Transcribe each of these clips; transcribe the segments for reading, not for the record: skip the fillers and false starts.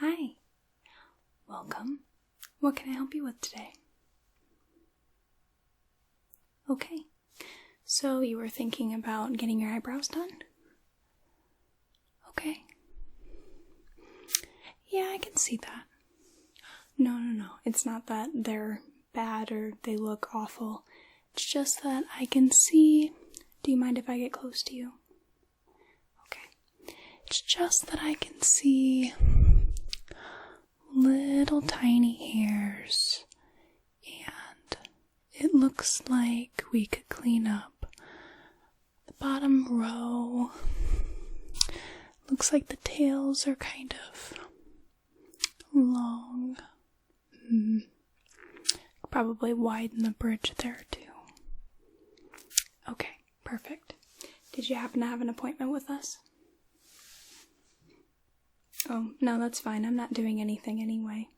Hi. Welcome. What can I help you with today? Okay. So you were thinking about getting your eyebrows done? Okay. Yeah, I can see that. No. It's not that they're bad or they look awful. It's just that I can see... Do you mind if I get close to you? Okay. It's just that I can see little tiny hairs, and it looks like we could clean up the bottom row. Looks like the tails are kind of long. Probably widen the bridge there too. Okay, perfect. Did you happen to have an appointment with us? Oh, no, that's fine. I'm not doing anything anyway.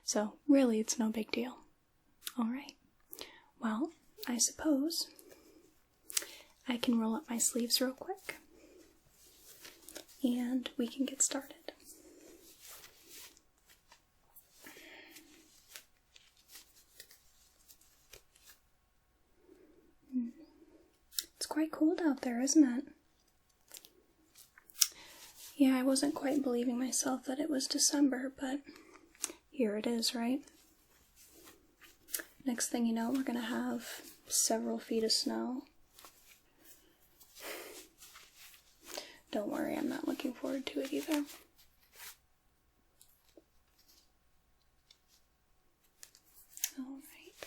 So, really, it's no big deal. Alright. Well, I suppose I can roll up my sleeves real quick, and we can get started. It's quite cold out there, isn't it? Yeah, I wasn't quite believing myself that it was December, but here it is, right? Next thing you know, we're gonna have several feet of snow. Don't worry, I'm not looking forward to it either. Alright.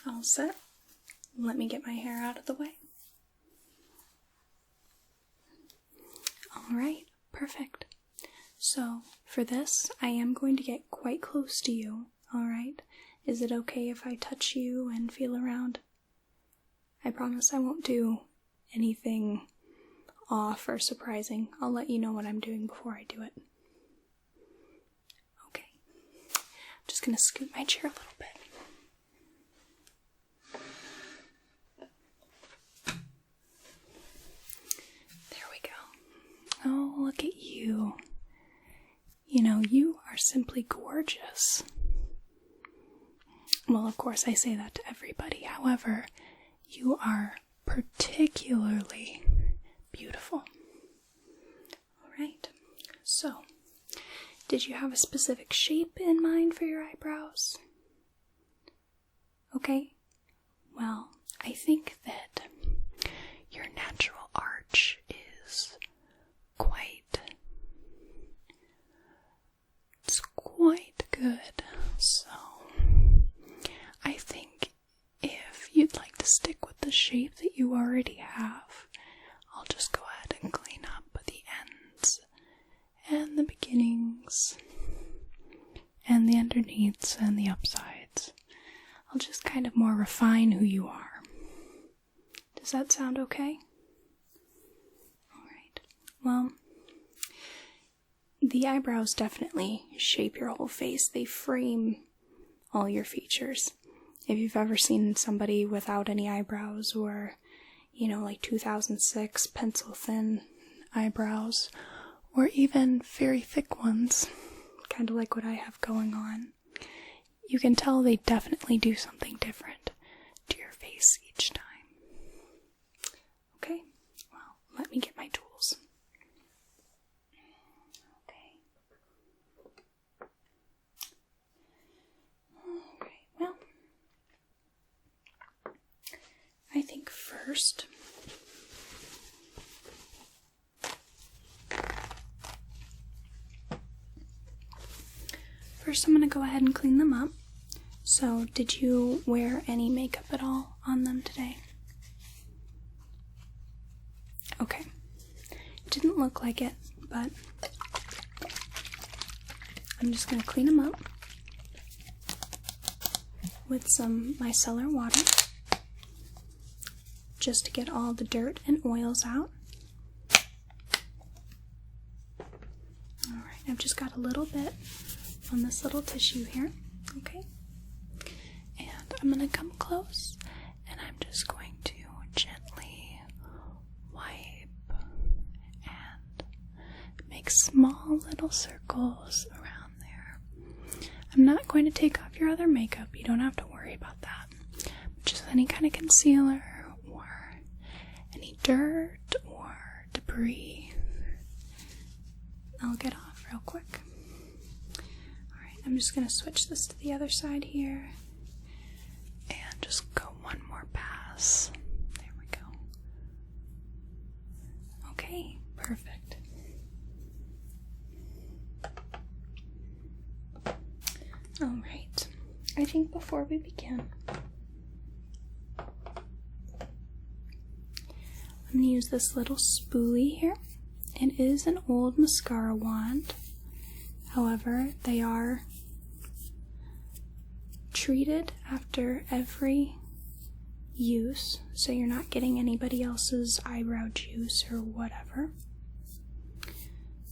All set. Let me get my hair out of the way. Alright, perfect. So, for this, I am going to get quite close to you, alright? Is it okay if I touch you and feel around? I promise I won't do anything off or surprising. I'll let you know what I'm doing before I do it. Okay. I'm just gonna scoot my chair a little bit. Oh, look at you. You know, you are simply gorgeous. Well, of course, I say that to everybody. However, you are particularly beautiful. Alright, so, did you have a specific shape in mind for your eyebrows? Okay, well, I think that your natural arch is quite good, so I think if you'd like to stick with the shape that you already have, I'll just go ahead and clean up the ends and the beginnings and the underneaths and the upsides. I'll just kind of more refine who you are. Does that sound okay? Alright, well, the eyebrows definitely shape your whole face. They frame all your features. If you've ever seen somebody without any eyebrows, or, you know, like 2006 pencil thin eyebrows, or even very thick ones, kind of like what I have going on, you can tell they definitely do something different to your face each time. Okay, well, let me get my tools. I think first, I'm going to go ahead and clean them up. So, did you wear any makeup at all on them today? Okay. Didn't look like it, but I'm just going to clean them up with some micellar water, just to get all the dirt and oils out. Alright, I've just got a little bit on this little tissue here, okay? And I'm going to come close, and I'm just going to gently wipe and make make small little circles around there. I'm not going to take off your other makeup. You don't have to worry about that. Just any kind of concealer or any dirt or debris, I'll get off real quick. Alright, I'm just going to switch this to the other side here and just go one more pass. There we go. Okay, perfect. Alright, I think before we begin, I'm going to use this little spoolie here. It is an old mascara wand. However, they are treated after every use, so you're not getting anybody else's eyebrow juice or whatever.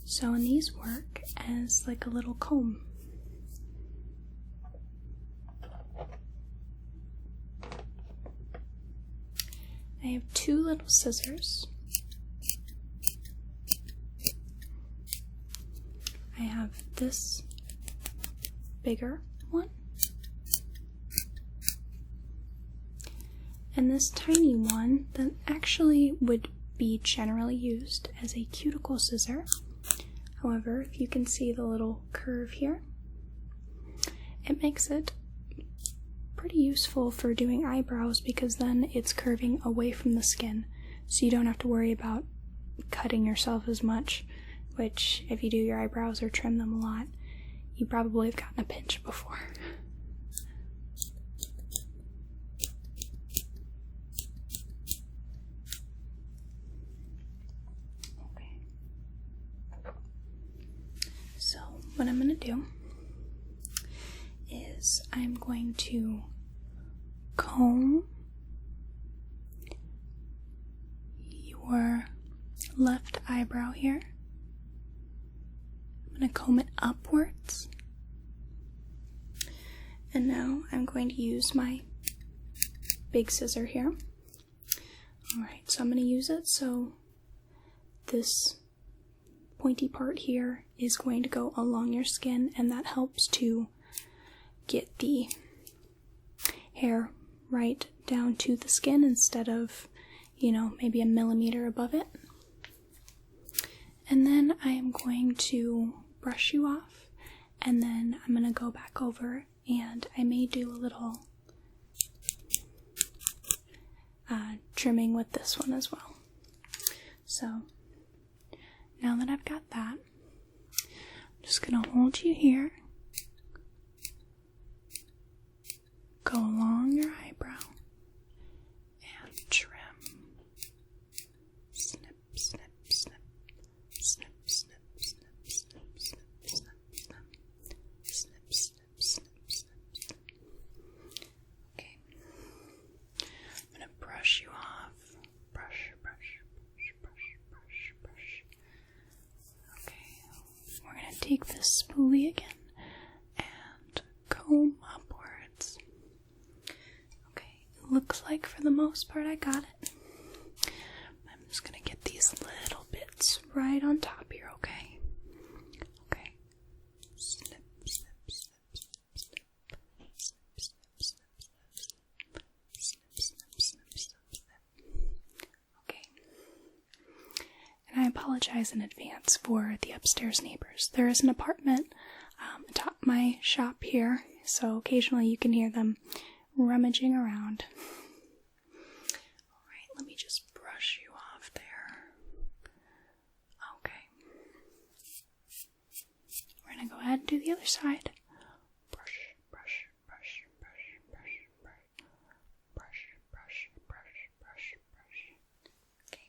So, and these work as like a little comb. I have two little scissors. I have this bigger one and this tiny one that actually would be generally used as a cuticle scissor. However, if you can see the little curve here, it makes it pretty useful for doing eyebrows because then it's curving away from the skin, so you don't have to worry about cutting yourself as much, which if you do your eyebrows or trim them a lot, you probably have gotten a pinch before. Okay. So what I'm going to do is I'm going to comb your left eyebrow here. I'm going to comb it upwards. And now I'm going to use my big scissor here. Alright, so I'm going to use it so this pointy part here is going to go along your skin, and that helps to get the hair right down to the skin instead of, maybe a millimeter above it. And then I am going to brush you off, and then I'm going to go back over and I may do a little trimming with this one as well. So now that I've got that, I'm just going to hold you here, go along your eyebrow, and trim. Snip, snip, snip, snip, snip, snip, snip, snip, snip, snip, snip, snip, snip, snip. Okay. I'm gonna brush you off. Brush, brush, brush, brush, brush, brush. Okay. We're gonna take this spoolie again and comb upwards. Okay. Looks like for the most part I got it. I'm just gonna get these little bits right on top here, okay? Okay. Snip, snip, snip, snip, snip. Snip, snip, snip, snip. Snip, snip, snip, snip, snip. Okay. And I apologize in advance for the upstairs neighbors. There is an apartment atop my shop here, so occasionally you can hear them rummaging around. Alright, let me just brush you off there. Okay. We're gonna go ahead and do the other side. Brush, brush, brush, brush, brush, brush, brush, brush, brush, brush, brush. Okay.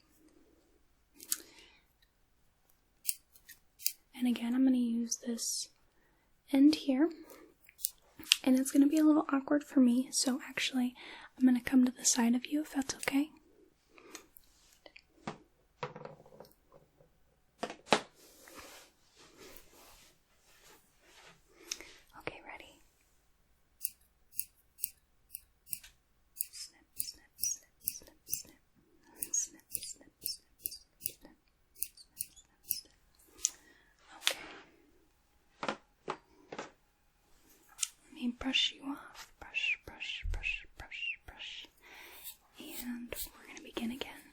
And again, I'm gonna use this end here. And it's going to be a little awkward for me, so actually I'm going to come to the side of you if that's okay. Okay, ready? Snip, snip, snip, snip, snip. Snip, snip, snip, snip, snip, snip, snip, snip. brush you off. Brush, brush, brush, brush, brush. And we're going to begin again.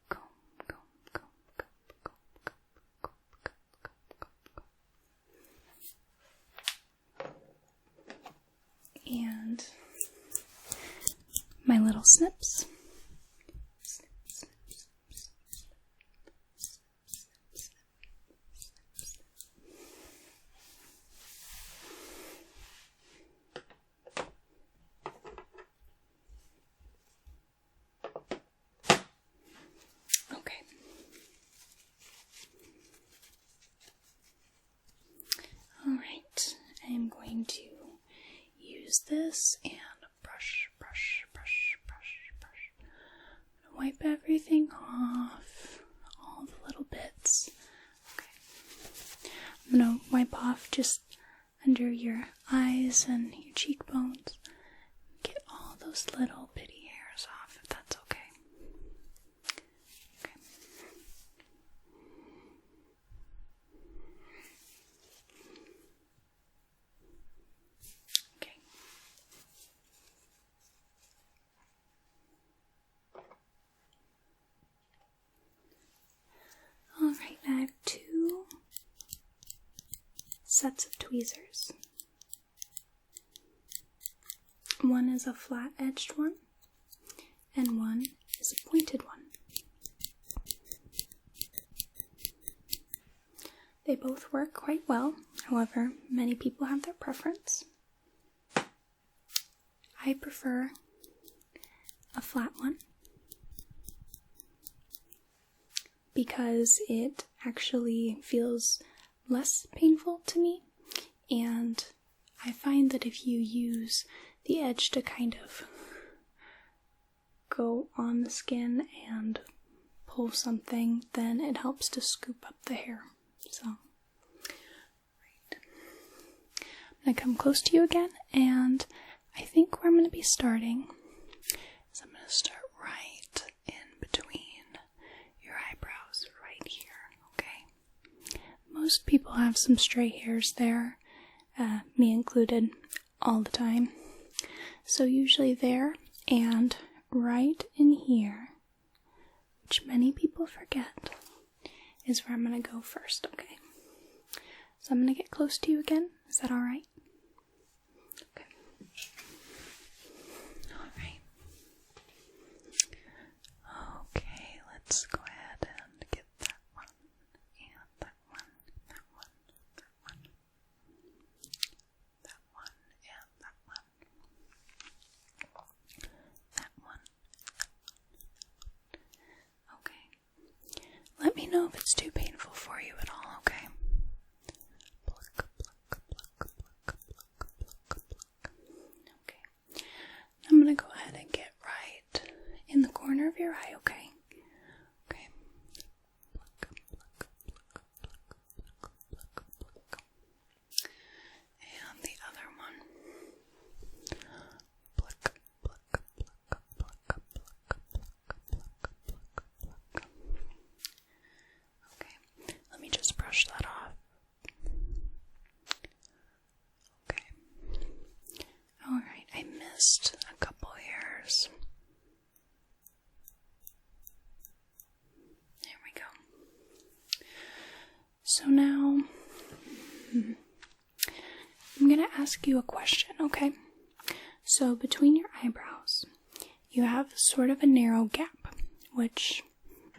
Comb, comb, comb, comb, comb, comb, comb, comb, comb, comb. And my little snips. Alright, I'm going to use this and brush, brush, brush, brush, brush. I'm going to wipe everything off, all the little bits. Okay. I'm going to wipe off just under your eyes and your cheekbones. Get all those little bitty hairs off, if that's okay. Alright, I have 2 sets of tweezers. One is a flat-edged one, and one is a pointed one. They both work quite well, however, many people have their preference. I prefer a flat one, because it actually feels less painful to me, and I find that if you use the edge to kind of go on the skin and pull something, then it helps to scoop up the hair. So, right. I'm going to come close to you again, and I think where I'm going to be starting is I'm going to start right in between your eyebrows, right here, okay? Most people have some stray hairs there, me included, all the time. So usually there and right in here, which many people forget, is where I'm going to go first, okay? So I'm going to get close to you again. Is that alright? Okay. Alright. Okay, let's go ahead and get that one, and that one, that one, that one, that one, and that one, that one. Okay. Let me know if it's too painful for you at all, okay? Pluck, pluck, pluck, pluck, pluck, pluck, pluck. Okay. I'm gonna go ahead and get right in the corner of your eye, okay? Okay. Pluck, pluck, pluck, pluck, pluck, pluck, pluck. And the other one. Pluck, pluck, pluck, pluck, pluck, pluck, pluck, pluck. Okay. Let me just brush that off. Okay. Alright, I missed a couple hairs. There we go. So now, I'm going to ask you a question, okay? So between your eyebrows, you have sort of a narrow gap, which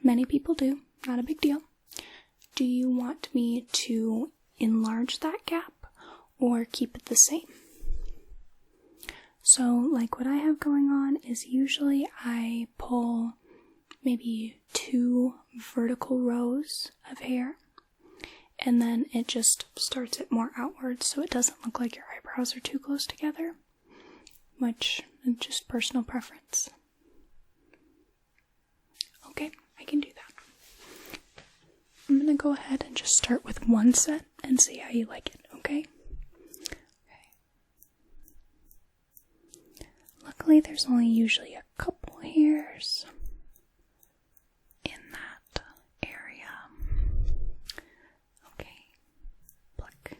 many people do, not a big deal. Do you want me to enlarge that gap or keep it the same? So, like what I have going on is usually I pull maybe 2 vertical rows of hair, and then it just starts it more outwards so it doesn't look like your eyebrows are too close together, which is just personal preference. Okay, I can do that. I'm gonna go ahead and just start with one set and see how you like it, okay? Luckily, there's only usually a couple hairs in that area. Okay, pluck.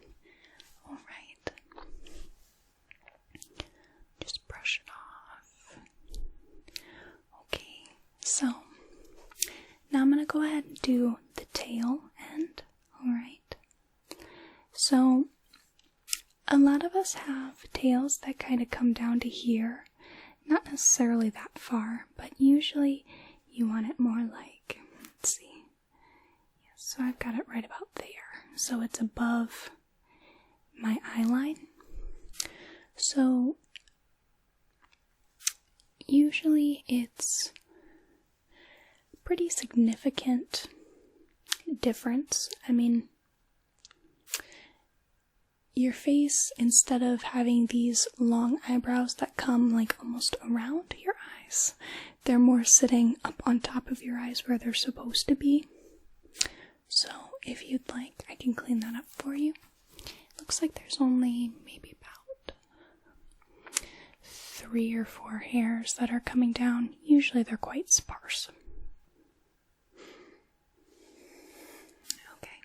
Alright. do the tail end. Alright. So, a lot of us have tails that kind of come down to here. Not necessarily that far, but usually you want it more like, let's see. Yes, so I've got it right about there. So it's above my eyeline. So usually it's pretty significant difference. I mean, your face, instead of having these long eyebrows that come like almost around your eyes, they're more sitting up on top of your eyes where they're supposed to be. So if you'd like, I can clean that up for you. Looks like there's only maybe about 3 or 4 hairs that are coming down. Usually they're quite sparse. Okay.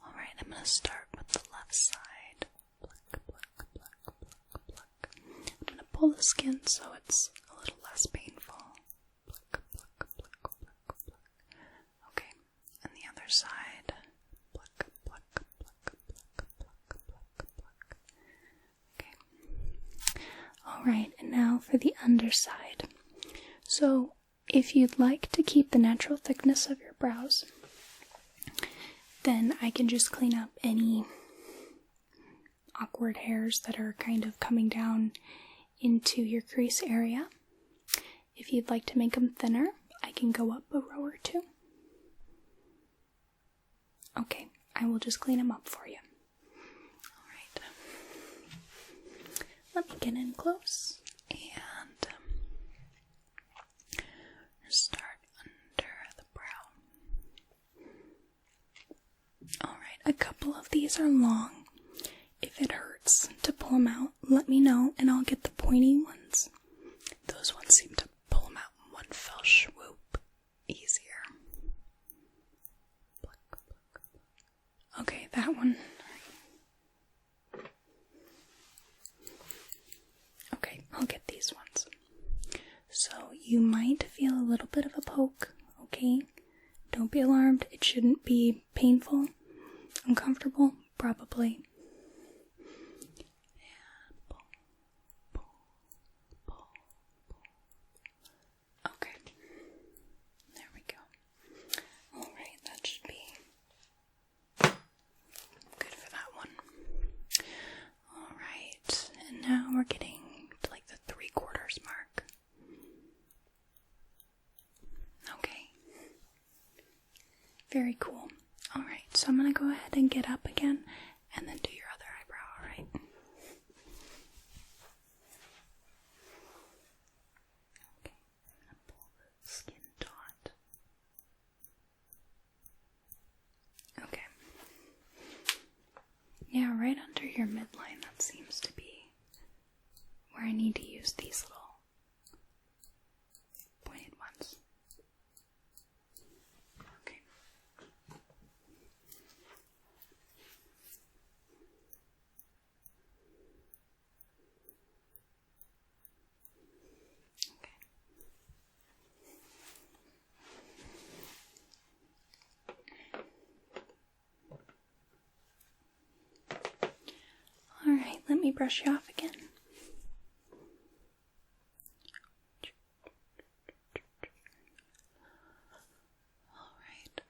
Alright, I'm going to start with the left side. Pluck, pluck, pluck, pluck, pluck. I'm going to pull the skin so it's a little less painful. Pluck, pluck, pluck, pluck, pluck. Okay, and the other side. Pluck, pluck, pluck, pluck, pluck, pluck, pluck. Okay. Alright, and now for the underside. So, if you'd like to keep the natural thickness of your brows, then I can just clean up any awkward hairs that are kind of coming down into your crease area. If you'd like to make them thinner, I can go up a row or 2. Okay, I will just clean them up for you. Alright. Let me get in close and start under the brow. Alright, a couple of these are long. If it hurts to pull them out, let me know and I'll get the pointy ones. Those ones seem to pull them out in one fell swoop. Easier. Pluck, pluck. Okay, that one. Okay, I'll get these ones. So you might feel a little bit of a poke, okay? Don't be alarmed. It shouldn't be painful, uncomfortable, probably. And pull, pull, pull, pull. Okay. There we go. Alright, that should be good for that one. Alright, and now we're getting to like the 3/4 mark. Okay. Very cool. Alright, so I'm going to go ahead and get up again and then do your other eyebrow, alright? Okay, I'm going to pull the skin taut. Okay. Yeah, right under your midline, that seems to be where I need to use these little pointed ones. Okay. Alright, let me brush you off again. Alright.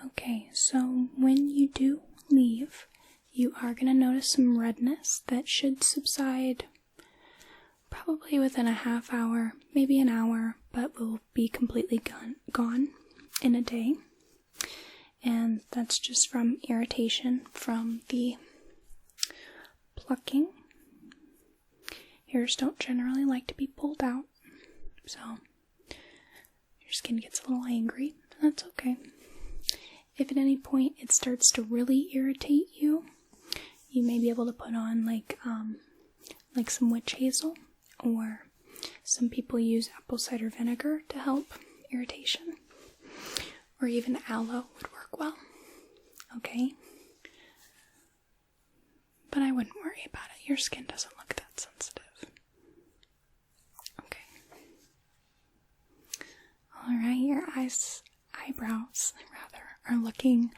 Okay, so when you do leave, you are going to notice some redness that should subside probably within a half hour, maybe an hour, but will be completely gone in a day. And that's just from irritation from the plucking. Hairs don't generally like to be pulled out, so your skin gets a little angry. That's okay. If at any point it starts to really irritate you, you may be able to put on like some witch hazel, or some people use apple cider vinegar to help irritation, or even aloe would work well. Okay? But I wouldn't worry about it. Your skin doesn't look that sensitive. Okay. Alright, your eyebrows, are looking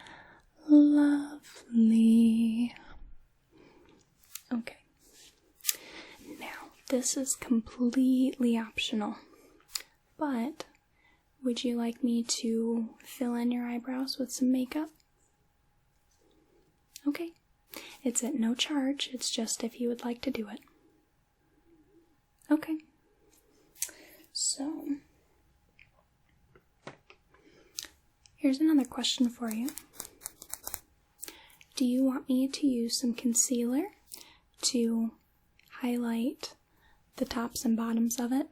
lovely. Okay. Now, this is completely optional, but would you like me to fill in your eyebrows with some makeup? Okay. It's at no charge, it's just if you would like to do it. Okay. So, here's another question for you. Do you want me to use some concealer to highlight the tops and bottoms of it?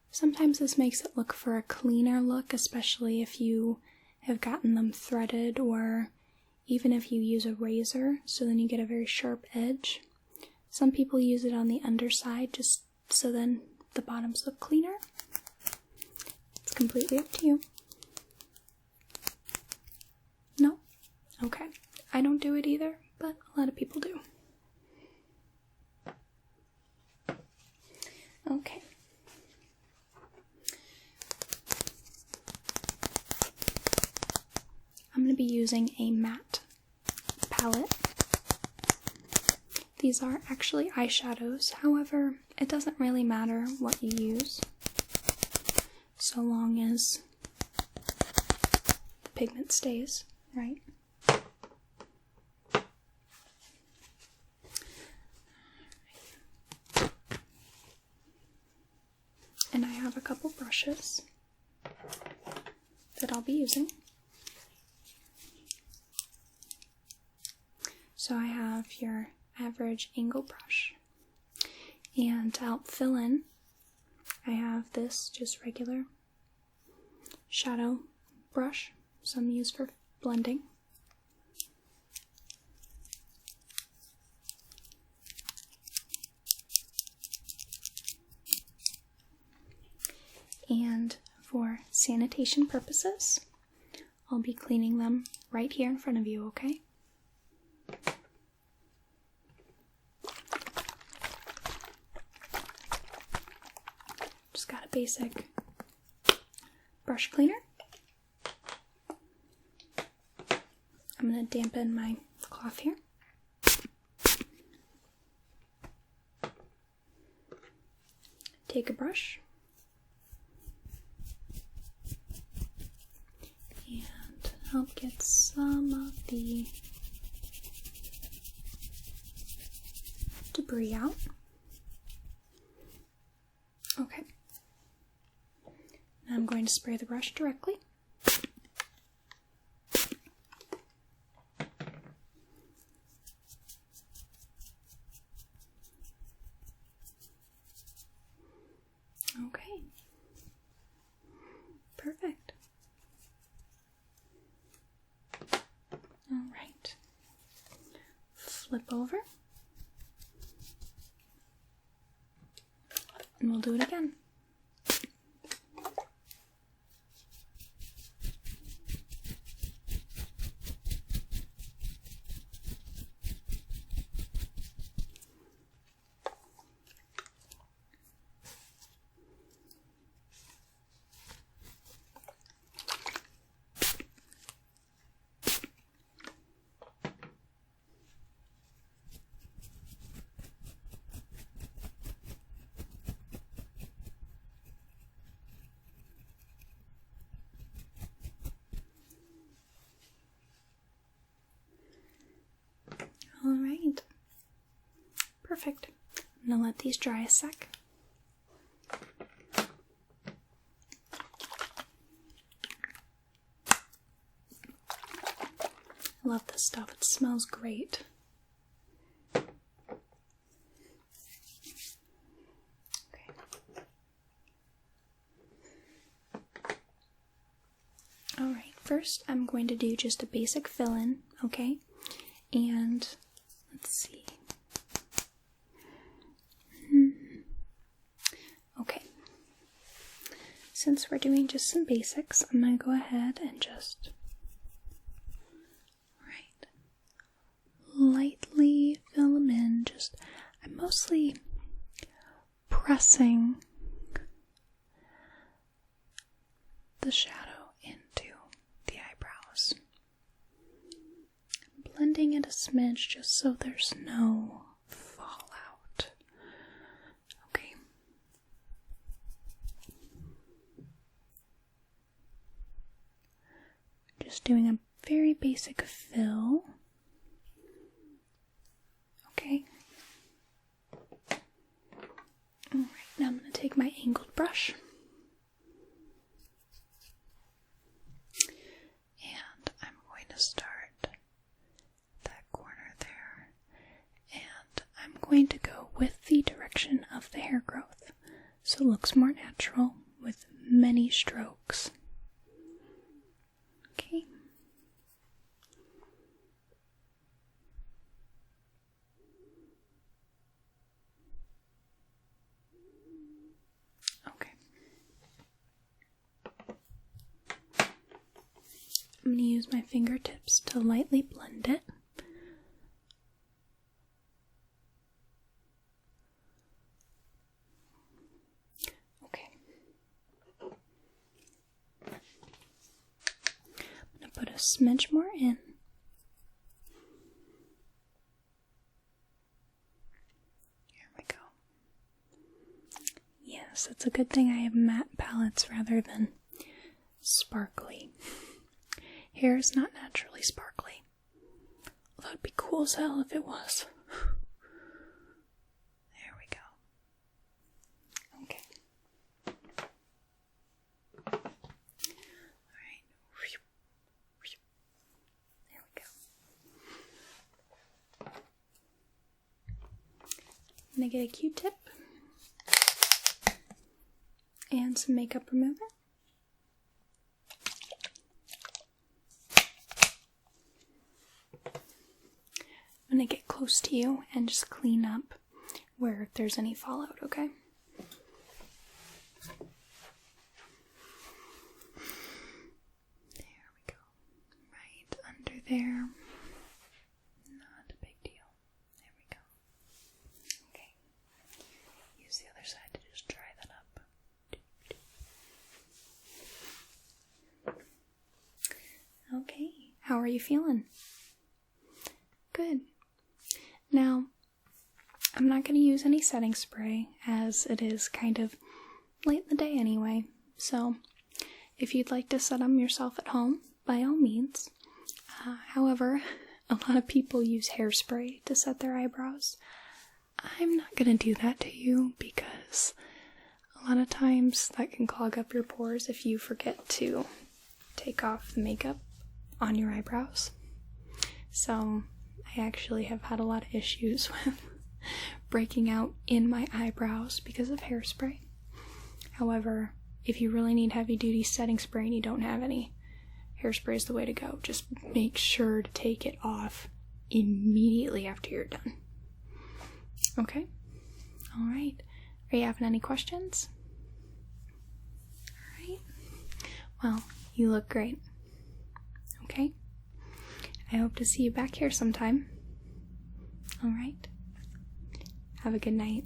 Sometimes this makes it look for a cleaner look, especially if you have gotten them threaded, or even if you use a razor, so then you get a very sharp edge. Some people use it on the underside just so then the bottoms look cleaner. It's completely up to you. No? Okay. I don't do it either, but a lot of people do. Okay. I'm going to be using a matte palette. These are actually eyeshadows, however, it doesn't really matter what you use, so long as the pigment stays, right? And I have a couple brushes that I'll be using. So I have your average angle brush, and to help fill in, I have this just regular shadow brush, some used for blending. And for sanitation purposes, I'll be cleaning them right here in front of you, okay? Just got a basic brush cleaner. I'm going to dampen my cloth here. Take a brush and help get some of the debris out. Okay. Now I'm going to spray the brush directly. Okay. Perfect. All right. Flip over. And we'll do it again. Alright, perfect. I'm going to let these dry a sec. I love this stuff, it smells great. Okay. Alright, first I'm going to do just a basic fill-in, okay? And let's see. Okay. Since we're doing just some basics, I'm going to go ahead and just lightly fill them in. I'm mostly pressing blending it a smidge just so there's no fallout. Okay. Just doing a very basic fill. Okay. Alright, now I'm going to take my angled brush. And I'm going to start that corner there. And I'm going to go with the direction of the hair growth, so it looks more natural with many strokes. Okay. Okay. I'm going to use my fingertips to lightly blend it. Okay. I'm going to put a smidge more in. Here we go. Yes, it's a good thing I have matte palettes rather than sparkly. Hair is not naturally sparkly, although it'd be cool as hell if it was. There we go. Okay. Alright. There we go. I'm gonna get a Q-tip and some makeup remover. I'm going to get close to you and just clean up where there's any fallout, okay? There we go. Right under there. Not a big deal. There we go. Okay. Use the other side to just dry that up. Okay. How are you feeling? Good. Now, I'm not going to use any setting spray as it is kind of late in the day anyway, so if you'd like to set them yourself at home, by all means. However, a lot of people use hairspray to set their eyebrows. I'm not going to do that to you because a lot of times that can clog up your pores if you forget to take off the makeup on your eyebrows. So I actually have had a lot of issues with breaking out in my eyebrows because of hairspray. However, if you really need heavy duty setting spray and you don't have any, hairspray is the way to go. Just make sure to take it off immediately after you're done. Okay? Alright. Are you having any questions? Alright. Well, you look great. Okay? I hope to see you back here sometime. Alright. Have a good night.